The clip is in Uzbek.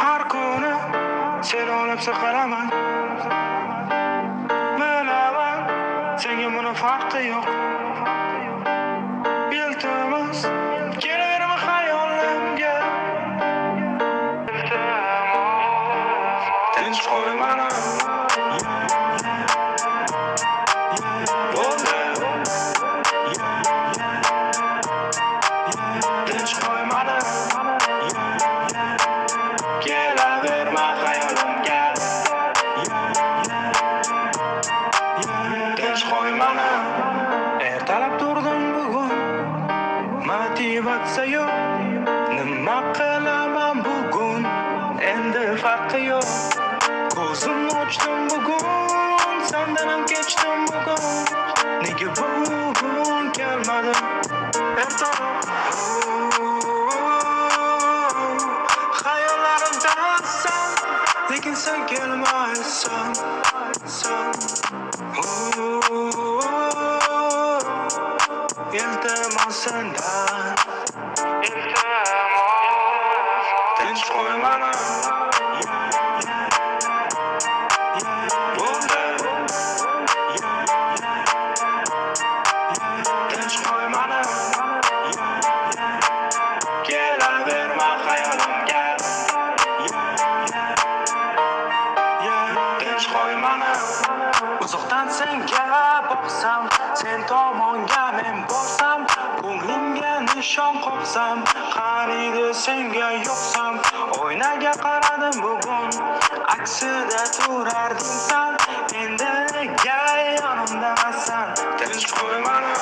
Har kuni seni olib saqlaman. Bilaman, senga buni farqi yo'q. Iltimos, kelaverma xayolimga. Iltimos, tinch qo'ymani. Bo'ldi. Tinch qo'ymani. Kelaverma xayolimga. Tinch qo'ymani. Ertalab turdim bugun, motivatsiya yo'q. Nima qilaman bugun? Endi farqi yo'q. Ko'zimni ochdim bugun, sendan ham kechdim bugun. Nega bugun kelmadin? Ertalab hayollarimdasan, lekin sen kelmaysan. Iltimos sendan, iltimos, tinch qo'ymani. Bo'ldi. Tinch qo'ymani. Kelaverma xayolimga. Tinch qo'ymani. Uzoqdan senga boqsam, sen tomonga men borsam, ko'nglimga nishon qo'ysam, qariydi senga yo'qsam. Oynaga qaradim bugun, aksida turarding san, endi nega yonimdasan? Tinch qo'ymani.